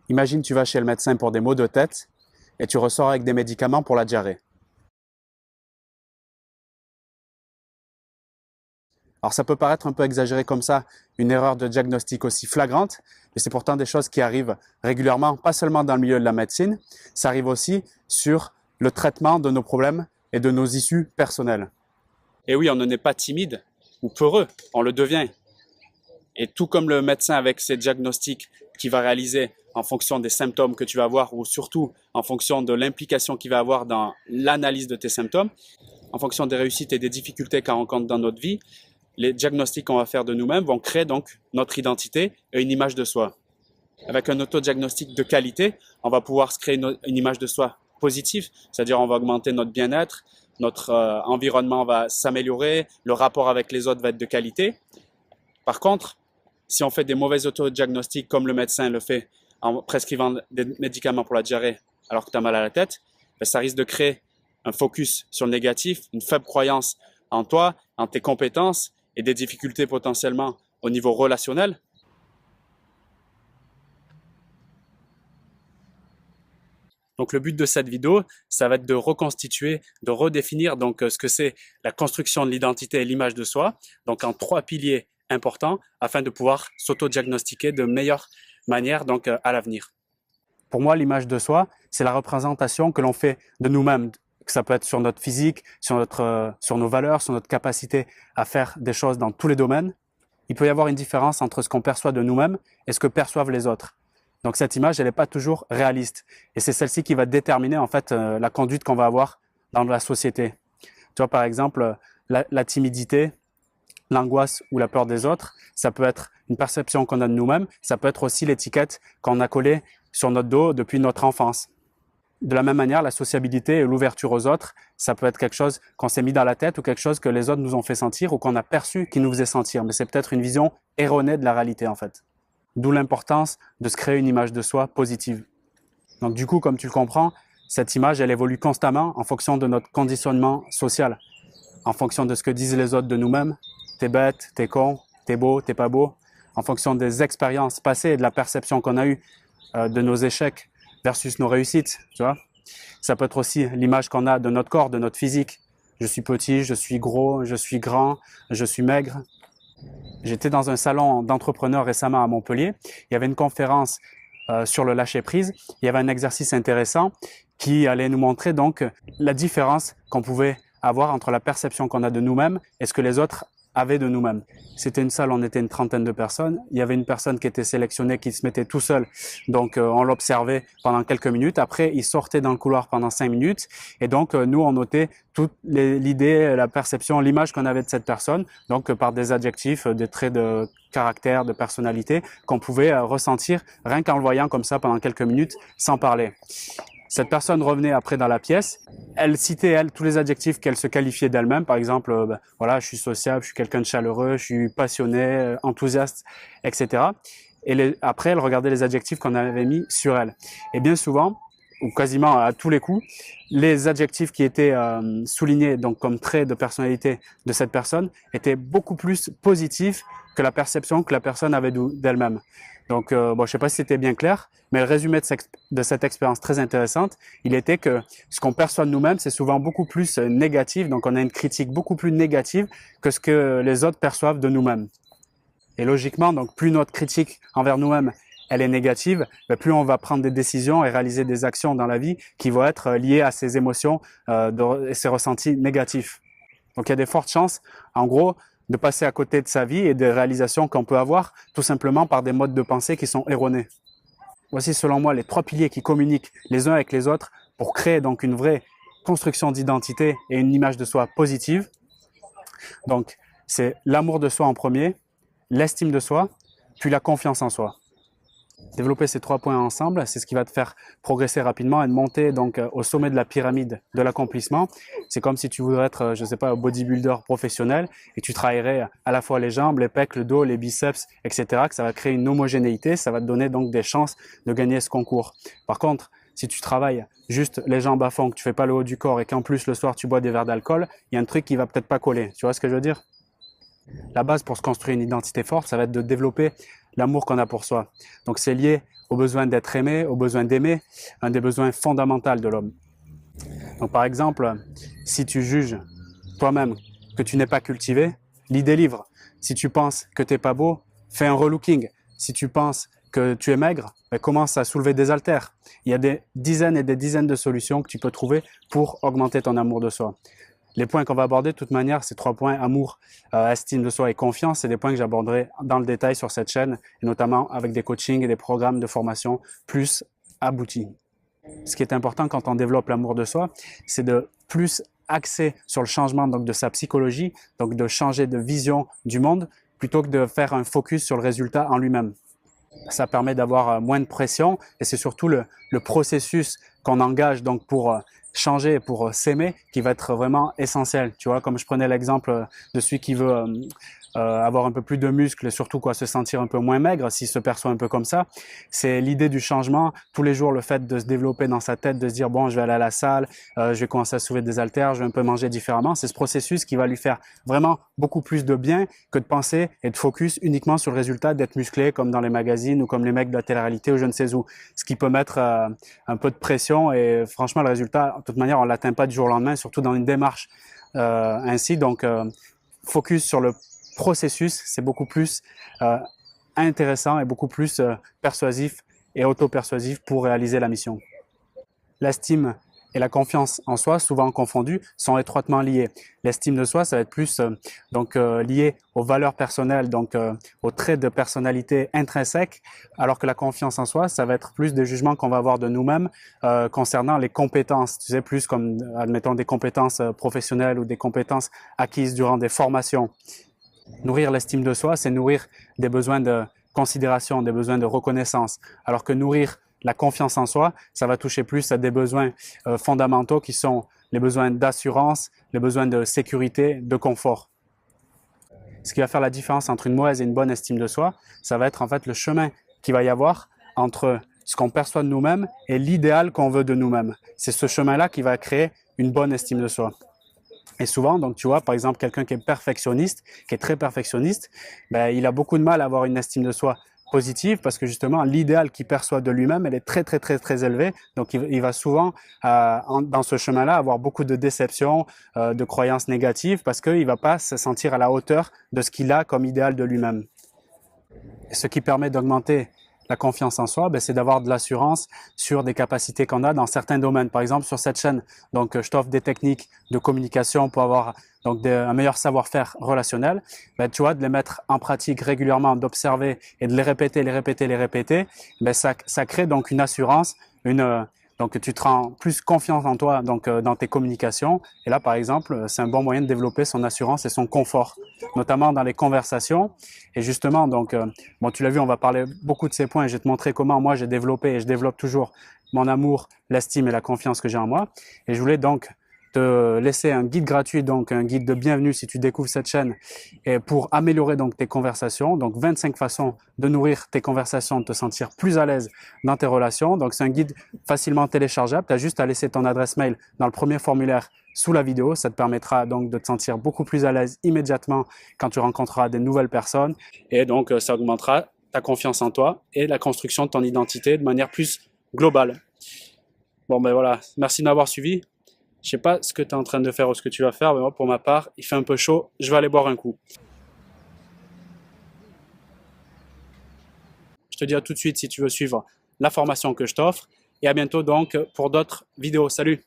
Imagine tu vas chez le médecin pour des maux de tête et tu ressors avec des médicaments pour la diarrhée. Alors ça peut paraître un peu exagéré comme ça, une erreur de diagnostic aussi flagrante, mais c'est pourtant des choses qui arrivent régulièrement, pas seulement dans le milieu de la médecine, ça arrive aussi sur le traitement de nos problèmes et de nos issues personnelles. Et oui, on n'en est pas timide ou peureux, on le devient. Et tout comme le médecin avec ses diagnostics qu'il va réaliser en fonction des symptômes que tu vas avoir ou surtout en fonction de l'implication qu'il va avoir dans l'analyse de tes symptômes, en fonction des réussites et des difficultés qu'on rencontre dans notre vie, les diagnostics qu'on va faire de nous-mêmes vont créer donc notre identité et une image de soi. Avec un autodiagnostic de qualité, on va pouvoir se créer une image de soi positive, c'est-à-dire on va augmenter notre bien-être, notre environnement va s'améliorer, le rapport avec les autres va être de qualité. Par contre, si on fait des mauvais autodiagnostics comme le médecin le fait en prescrivant des médicaments pour la diarrhée alors que tu as mal à la tête, ça risque de créer un focus sur le négatif, une faible croyance en toi, en tes compétences et des difficultés potentiellement au niveau relationnel. Donc le but de cette vidéo, ça va être de reconstituer, de redéfinir donc ce que c'est la construction de l'identité et l'image de soi, donc en 3 piliers importants afin de pouvoir s'auto-diagnostiquer de meilleure manière donc à l'avenir. Pour moi, l'image de soi, c'est la représentation que l'on fait de nous-mêmes, que ça peut être sur notre physique, sur nos valeurs, sur notre capacité à faire des choses dans tous les domaines. Il peut y avoir une différence entre ce qu'on perçoit de nous-mêmes et ce que perçoivent les autres. Donc cette image, elle n'est pas toujours réaliste. Et c'est celle-ci qui va déterminer en fait la conduite qu'on va avoir dans la société. Tu vois, par exemple, la timidité, l'angoisse ou la peur des autres, ça peut être une perception qu'on a de nous-mêmes, ça peut être aussi l'étiquette qu'on a collée sur notre dos depuis notre enfance. De la même manière, la sociabilité et l'ouverture aux autres, ça peut être quelque chose qu'on s'est mis dans la tête ou quelque chose que les autres nous ont fait sentir ou qu'on a perçu qui nous faisait sentir. Mais c'est peut-être une vision erronée de la réalité en fait. D'où l'importance de se créer une image de soi positive. Donc du coup, comme tu le comprends, cette image, elle évolue constamment en fonction de notre conditionnement social, en fonction de ce que disent les autres de nous-mêmes. T'es bête, t'es con, t'es beau, t'es pas beau, en fonction des expériences passées et de la perception qu'on a eue de nos échecs versus nos réussites, tu vois. Ça peut être aussi l'image qu'on a de notre corps, de notre physique. Je suis petit, je suis gros, je suis grand, je suis maigre. J'étais dans un salon d'entrepreneurs récemment à Montpellier. Il y avait une conférence sur le lâcher-prise. Il y avait un exercice intéressant qui allait nous montrer donc la différence qu'on pouvait avoir entre la perception qu'on a de nous-mêmes et ce que les autres avaient de nous-mêmes. C'était une salle, on était une trentaine de personnes. Il y avait une personne qui était sélectionnée, qui se mettait tout seul. Donc, on l'observait pendant quelques minutes. Après, il sortait dans le couloir pendant 5 minutes. Et donc, nous, on notait toute l'idée, la perception, l'image qu'on avait de cette personne. Donc, par des adjectifs, des traits de caractère, de personnalité qu'on pouvait ressentir rien qu'en le voyant comme ça pendant quelques minutes sans parler. Cette personne revenait après dans la pièce, elle citait, elle, tous les adjectifs qu'elle se qualifiait d'elle-même. Par exemple, voilà, je suis sociable, je suis quelqu'un de chaleureux, je suis passionné, enthousiaste, etc. Et après, elle regardait les adjectifs qu'on avait mis sur elle. Et bien souvent, ou quasiment à tous les coups, les adjectifs qui étaient soulignés donc comme traits de personnalité de cette personne étaient beaucoup plus positifs que la perception que la personne avait d'elle-même. Donc, bon, je ne sais pas si c'était bien clair, mais le résumé de cette expérience très intéressante, il était que ce qu'on perçoit de nous-mêmes, c'est souvent beaucoup plus négatif. Donc, on a une critique beaucoup plus négative que ce que les autres perçoivent de nous-mêmes. Et logiquement, donc, plus notre critique envers nous-mêmes, elle est négative, plus on va prendre des décisions et réaliser des actions dans la vie qui vont être liées à ces émotions et ces ressentis négatifs. Donc, il y a des fortes chances, en gros, de passer à côté de sa vie et des réalisations qu'on peut avoir tout simplement par des modes de pensée qui sont erronés. Voici selon moi les 3 piliers qui communiquent les uns avec les autres pour créer donc une vraie construction d'identité et une image de soi positive. Donc c'est l'amour de soi en premier, l'estime de soi, puis la confiance en soi. Développer ces 3 points ensemble, c'est ce qui va te faire progresser rapidement et de monter donc au sommet de la pyramide de l'accomplissement. C'est comme si tu voudrais être, je sais pas, un bodybuilder professionnel et tu travaillerais à la fois les jambes, les pecs, le dos, les biceps, etc. Que ça va créer une homogénéité, ça va te donner donc des chances de gagner ce concours. Par contre, si tu travailles juste les jambes à fond, que tu fais pas le haut du corps et qu'en plus le soir tu bois des verres d'alcool, il y a un truc qui va peut-être pas coller. Tu vois ce que je veux dire ? La base pour se construire une identité forte, ça va être de développer l'amour qu'on a pour soi. Donc c'est lié au besoin d'être aimé, au besoin d'aimer, un des besoins fondamentaux de l'homme. Donc par exemple, si tu juges toi-même que tu n'es pas cultivé, lis des livres. Si tu penses que tu n'es pas beau, fais un relooking. Si tu penses que tu es maigre, ben commence à soulever des haltères. Il y a des dizaines et des dizaines de solutions que tu peux trouver pour augmenter ton amour de soi. Les points qu'on va aborder, de toute manière, ces 3 points, amour, estime de soi et confiance, c'est des points que j'aborderai dans le détail sur cette chaîne, et notamment avec des coachings et des programmes de formation plus aboutis. Ce qui est important quand on développe l'amour de soi, c'est de plus axer sur le changement donc, de sa psychologie, donc de changer de vision du monde, plutôt que de faire un focus sur le résultat en lui-même. Ça permet d'avoir moins de pression et c'est surtout le processus qu'on engage donc pour changer, pour s'aimer, qui va être vraiment essentiel. Tu vois, comme je prenais l'exemple de celui qui veut avoir un peu plus de muscles et surtout quoi, se sentir un peu moins maigre, s'il se perçoit un peu comme ça. C'est l'idée du changement. Tous les jours, le fait de se développer dans sa tête, de se dire bon, je vais aller à la salle, je vais commencer à soulever des haltères, je vais un peu manger différemment. C'est ce processus qui va lui faire vraiment beaucoup plus de bien que de penser et de focus uniquement sur le résultat d'être musclé comme dans les magazines ou comme les mecs de la télé-réalité ou je ne sais où. Ce qui peut mettre un peu de pression et franchement, le résultat, de toute manière, on ne l'atteint pas du jour au lendemain, surtout dans une démarche ainsi. Donc, focus sur le processus, c'est beaucoup plus intéressant et beaucoup plus persuasif et auto-persuasif pour réaliser la mission. L'estime et la confiance en soi, souvent confondues, sont étroitement liées. L'estime de soi, ça va être plus lié aux valeurs personnelles, donc aux traits de personnalité intrinsèques, alors que la confiance en soi, ça va être plus des jugements qu'on va avoir de nous-mêmes concernant les compétences, tu sais, plus comme, admettons, des compétences professionnelles ou des compétences acquises durant des formations. Nourrir l'estime de soi, c'est nourrir des besoins de considération, des besoins de reconnaissance, alors que nourrir la confiance en soi, ça va toucher plus à des besoins fondamentaux qui sont les besoins d'assurance, les besoins de sécurité, de confort. Ce qui va faire la différence entre une mauvaise et une bonne estime de soi, ça va être en fait le chemin qu'il va y avoir entre ce qu'on perçoit de nous-mêmes et l'idéal qu'on veut de nous-mêmes. C'est ce chemin-là qui va créer une bonne estime de soi. Et souvent, donc tu vois, par exemple, quelqu'un qui est perfectionniste, qui est très perfectionniste, ben, il a beaucoup de mal à avoir une estime de soi positive parce que justement, l'idéal qu'il perçoit de lui-même, elle est très élevée. Donc, il va souvent, dans ce chemin-là, avoir beaucoup de déceptions, de croyances négatives parce qu'il ne va pas se sentir à la hauteur de ce qu'il a comme idéal de lui-même. Ce qui permet d'augmenter la confiance en soi, ben, c'est d'avoir de l'assurance sur des capacités qu'on a dans certains domaines. Par exemple, sur cette chaîne, donc, je t'offre des techniques de communication pour avoir donc, un meilleur savoir-faire relationnel. Ben, tu vois, de les mettre en pratique régulièrement, d'observer et de les répéter, ben, ça crée donc une assurance, donc tu te rends plus confiance en toi donc, dans tes communications. Et là, par exemple, c'est un bon moyen de développer son assurance et son confort, notamment dans les conversations. Et justement, donc, bon, tu l'as vu, on va parler beaucoup de ces points. Je vais te montrer comment moi j'ai développé et je développe toujours mon amour, l'estime et la confiance que j'ai en moi. Et je voulais donc te laisser un guide gratuit, donc un guide de bienvenue si tu découvres cette chaîne, et pour améliorer donc tes conversations. Donc 25 façons de nourrir tes conversations, de te sentir plus à l'aise dans tes relations. Donc c'est un guide facilement téléchargeable. Tu as juste à laisser ton adresse mail dans le premier formulaire sous la vidéo. Ça te permettra donc de te sentir beaucoup plus à l'aise immédiatement quand tu rencontreras des nouvelles personnes. Et donc ça augmentera ta confiance en toi et la construction de ton identité de manière plus globale. Bon ben voilà, merci de m'avoir suivi. Je sais pas ce que tu es en train de faire ou ce que tu vas faire, mais moi pour ma part, il fait un peu chaud, je vais aller boire un coup. Je te dis à tout de suite si tu veux suivre la formation que je t'offre et à bientôt donc pour d'autres vidéos. Salut!